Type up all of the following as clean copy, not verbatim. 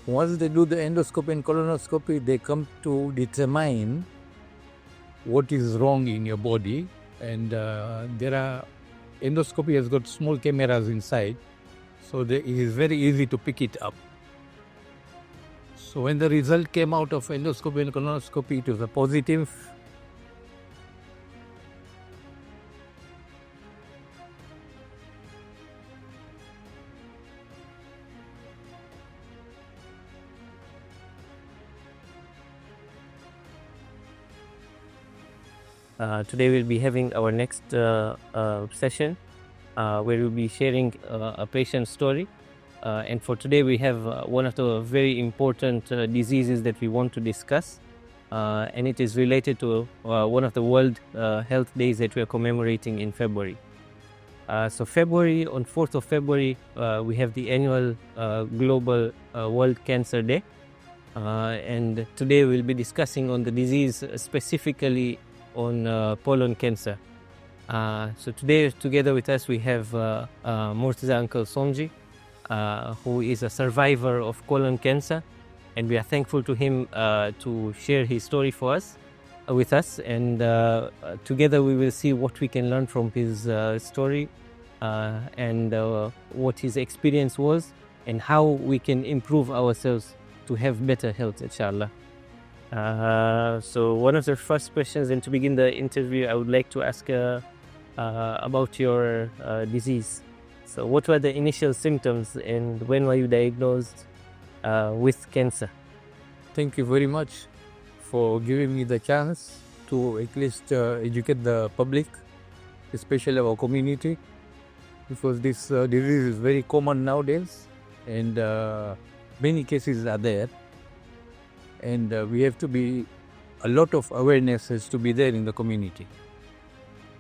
Once they do the endoscopy and colonoscopy, they come to determine what is wrong in your body. And endoscopy has got small cameras inside, so it is very easy to pick it up. So when the result came out of endoscopy and colonoscopy, it was a positive. Today we'll be having our next session where we'll be sharing a patient story. And for today we have one of the very important diseases that we want to discuss. And it is related to one of the World Health Days that we are commemorating in February. So February, on 4th of February, we have the annual Global World Cancer Day. And today we'll be discussing on the disease specifically on colon cancer. So today together with us we have Murtaza Uncle Somji, who is a survivor of colon cancer, and we are thankful to him to share his story with us, and together we will see what we can learn from his story and what his experience was and how we can improve ourselves to have better health, inshallah. So one of the first questions, and to begin the interview, I would like to ask about your disease. So what were the initial symptoms and when were you diagnosed with cancer? Thank you very much for giving me the chance to at least educate the public, especially our community, because this disease is very common nowadays, and many cases are there, and we have to be, a lot of awareness has to be there in the community.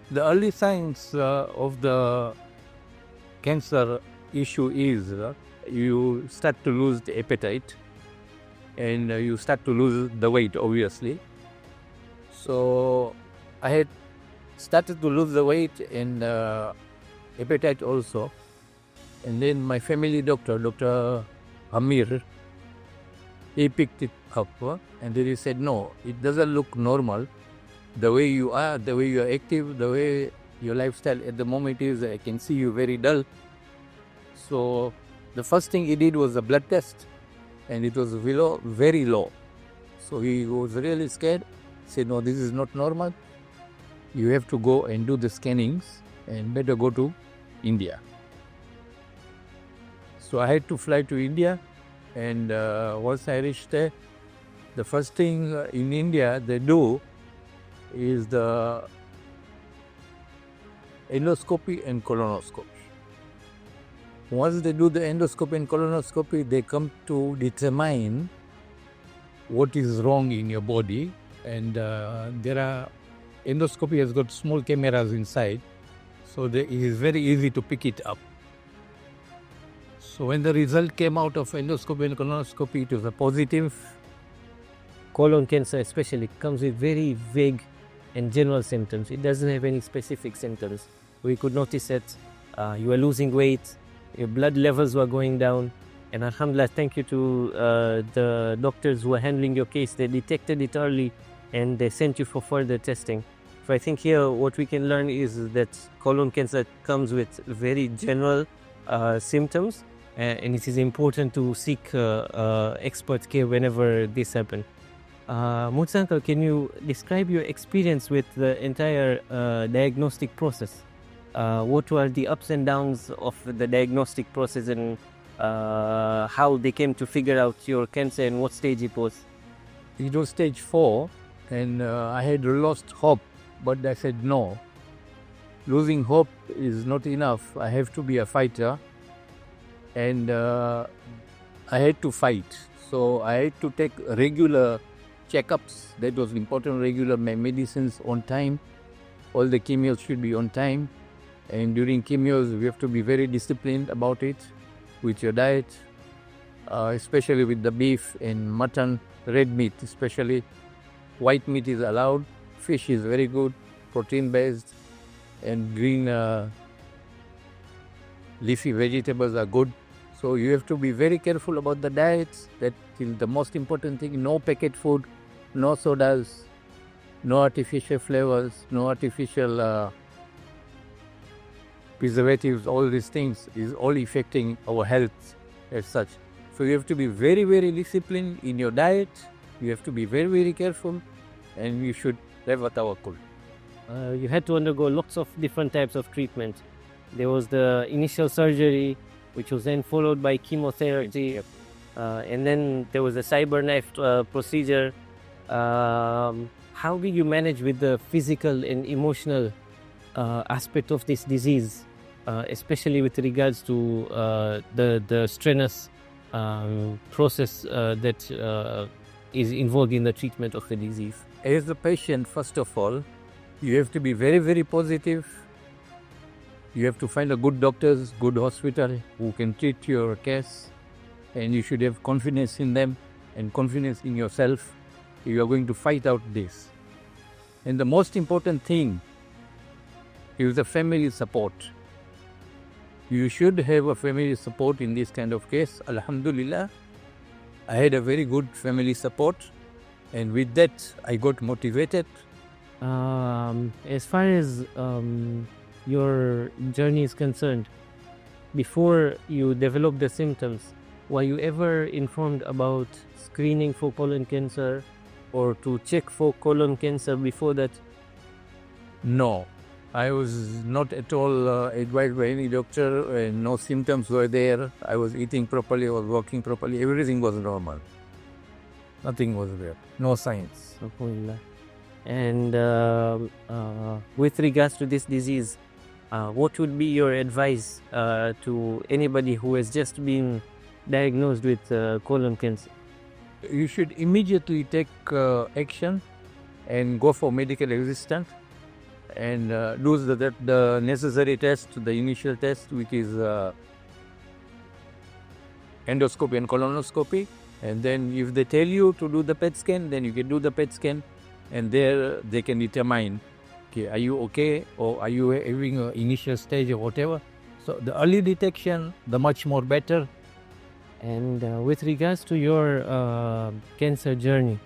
The early signs of the cancer issue is you start to lose the appetite, and you start to lose the weight, obviously. So I had started to lose the weight and appetite also, and then my family doctor, Dr. Amir, he picked it up, and then he said, no, it doesn't look normal. The way you are, the way you are active, the way your lifestyle at the moment is, I can see you very dull. So the first thing he did was a blood test, and it was very low. So he was really scared. He said, no, this is not normal. You have to go and do the scannings and better go to India. So I had to fly to India, and once I reached there, the first thing in India they do is the endoscopy and colonoscopy. Once they do the endoscopy and colonoscopy, they come to determine what is wrong in your body, and endoscopy has got small cameras inside, so it is very easy to pick it up. So when the result came out of endoscopy and colonoscopy, it was a positive. Colon cancer especially comes with very vague and general symptoms. It doesn't have any specific symptoms. We could notice that you were losing weight, your blood levels were going down, and alhamdulillah, thank you to the doctors who were handling your case. They detected it early and they sent you for further testing. So I think here what we can learn is that colon cancer comes with very general symptoms, and it is important to seek expert care whenever this happens. Murtaza Uncle, can you describe your experience with the entire diagnostic process? What were the ups and downs of the diagnostic process, and how they came to figure out your cancer and what stage it was? It was stage 4, and I had lost hope, but I said no. Losing hope is not enough. I have to be a fighter, and I had to fight. So I had to take regular checkups. That was important. Regular medicines on time. All the chemos should be on time. And during chemos, we have to be very disciplined about it with your diet, especially with the beef and mutton, red meat especially. White meat is allowed. Fish is very good, protein-based, and green leafy vegetables are good. So you have to be very careful about the diets. That is the most important thing. No packet food, no sodas, no artificial flavors, no artificial preservatives. All these things is all affecting our health as such. So you have to be very, very disciplined in your diet. You have to be very, very careful, and you should have a tawakkul. You had to undergo lots of different types of treatment. There was the initial surgery, which was then followed by chemotherapy, and then there was a cyberknife procedure. How did you manage with the physical and emotional aspect of this disease, especially with regards to the strenuous process that is involved in the treatment of the disease? As a patient, first of all, you have to be very, very positive. You have to find a good doctors, good hospital who can treat your case, and you should have confidence in them and confidence in yourself. You are going to fight out this. And the most important thing is the family support. You should have a family support in this kind of case. Alhamdulillah, I had a very good family support, and with that I got motivated. As far as your journey is concerned, before you developed the symptoms, were you ever informed about screening for colon cancer or to check for colon cancer before that? No, I was not at all advised by any doctor, and no symptoms were there. I was eating properly, I was walking properly, everything was normal. Nothing was there, no signs. Alhamdulillah. And with regards to this disease, what would be your advice to anybody who has just been diagnosed with colon cancer? You should immediately take action and go for medical assistance and do the necessary test, the initial test, which is endoscopy and colonoscopy. And then if they tell you to do the PET scan, then you can do the PET scan, and there they can determine, okay, are you okay, or are you having an initial stage or whatever. So the early detection, the much more better. And with regards to your cancer journey,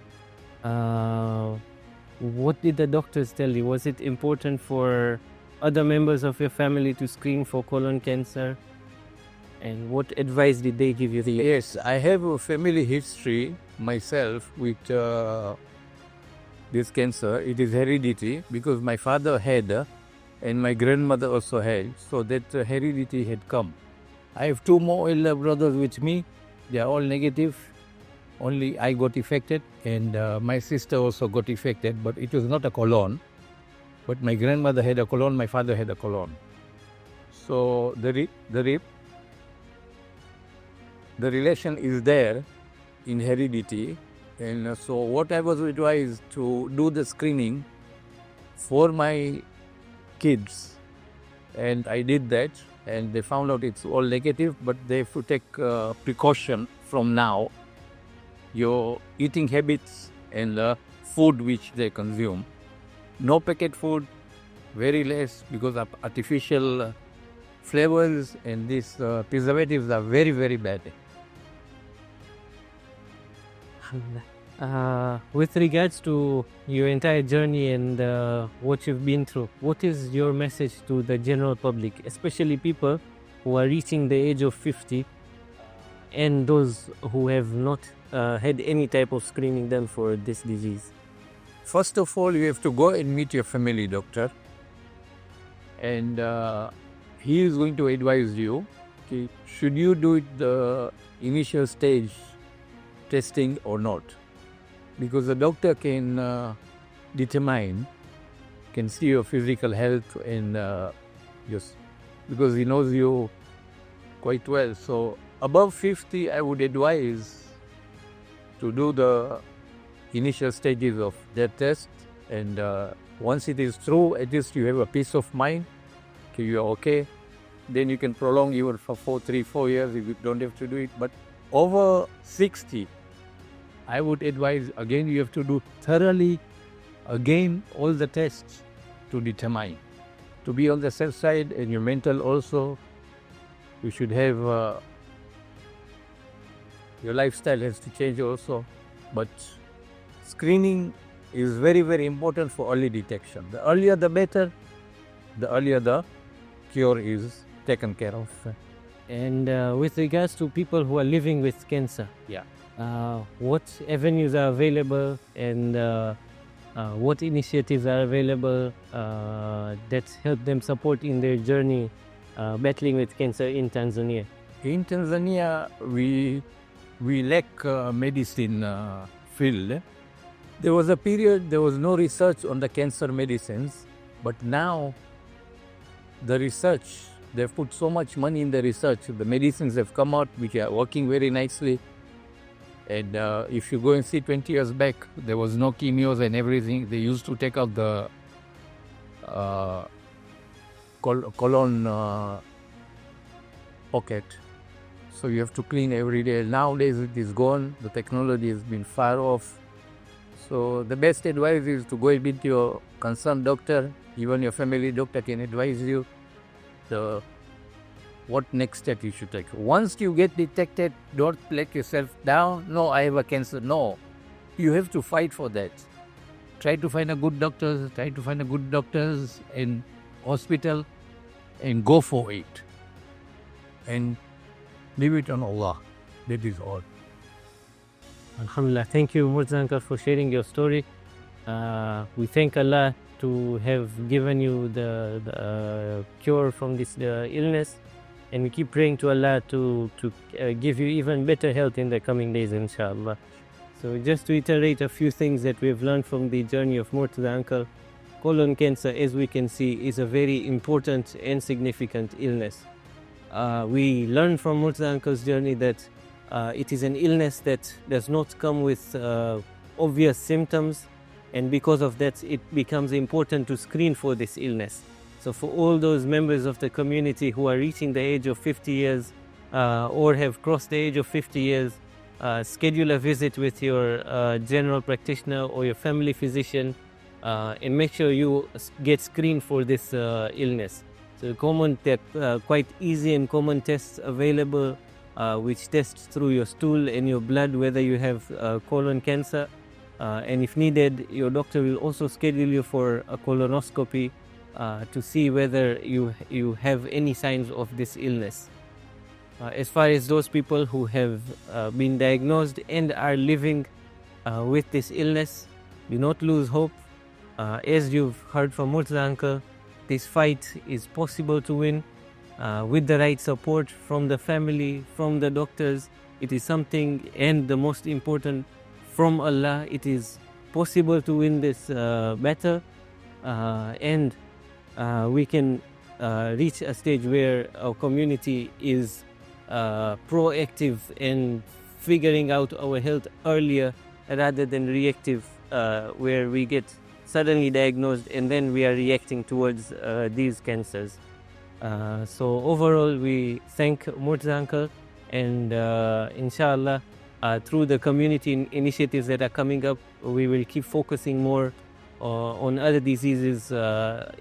what did the doctors tell you? Was it important for other members of your family to screen for colon cancer? And what advice did they give you? Yes, I have a family history myself with this cancer. It is heredity because my father had and my grandmother also had, so that heredity had come. I have two more elder brothers with me. They are all negative. Only I got affected, and my sister also got affected, but it was not a colon. But my grandmother had a colon, my father had a colon. So the relation is there in heredity. And so what I was advised to do the screening for my kids, and I did that, and they found out it's all negative, but they have to take precaution from now, your eating habits and the food which they consume. No packet food, very less, because of artificial flavors, and these preservatives are very, very bad. With regards to your entire journey and what you've been through, what is your message to the general public, especially people who are reaching the age of 50 and those who have not had any type of screening done for this disease? First of all, you have to go and meet your family doctor, and he is going to advise you, okay, should you do it the initial stage testing or not, because the doctor can determine, can see your physical health and because he knows you quite well. So above 50, I would advise to do the initial stages of that test, and once it is through, at least you have a peace of mind, okay, you are okay, then you can prolong even for 3-4 years if you don't have to do it. But over 60, I would advise, again, you have to do thoroughly, again, all the tests to determine, to be on the safe side, and your mental also. You should have Your lifestyle has to change also. But screening is very, very important for early detection. The earlier the better, the earlier the cure is taken care of. And with regards to people who are living with cancer, Yeah. what avenues are available, and what initiatives are available that help them support in their journey battling with cancer in Tanzania? In Tanzania, we lack medicine field. There was a period there was no research on the cancer medicines, but now the research, they've put so much money in the research. The medicines have come out which are working very nicely. And if you go and see 20 years back, there was no chemios and everything. They used to take out the colon pocket. So you have to clean every day. Nowadays it is gone. The technology has been far off. So the best advice is to go and meet your concerned doctor. Even your family doctor can advise you what next step you should take. Once you get detected, don't let yourself down. No, I have a cancer. No, you have to fight for that. Try to find a good doctors. Try to find a good doctors in hospital, and go for it. And leave it on Allah. That is all. Alhamdulillah. Thank you, Murtaza uncle, for sharing your story. We thank Allah to have given you the cure from this illness, and we keep praying to Allah to give you even better health in the coming days, inshallah. So just to iterate a few things that we've learned from the journey of Murtaza uncle, colon cancer, as we can see, is a very important and significant illness. We learned from Murtaza uncle's journey that it is an illness that does not come with obvious symptoms, and because of that it becomes important to screen for this illness. So for all those members of the community who are reaching the age of 50 years or have crossed the age of 50 years, schedule a visit with your general practitioner or your family physician and make sure you get screened for this illness. So quite easy and common tests available which tests through your stool and your blood whether you have colon cancer. And if needed, your doctor will also schedule you for a colonoscopy to see whether you have any signs of this illness. As far as those people who have been diagnosed and are living with this illness, do not lose hope. As you've heard from Murtaza uncle, this fight is possible to win with the right support from the family, from the doctors. It is something, and the most important, from Allah. It is possible to win this battle, and we can reach a stage where our community is proactive in figuring out our health earlier rather than reactive, where we get suddenly diagnosed and then we are reacting towards these cancers. So overall, we thank Murtaza uncle, and inshallah, through the community initiatives that are coming up, we will keep focusing more on other diseases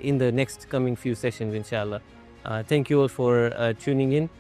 in the next coming few sessions, inshallah. Thank you all for tuning in.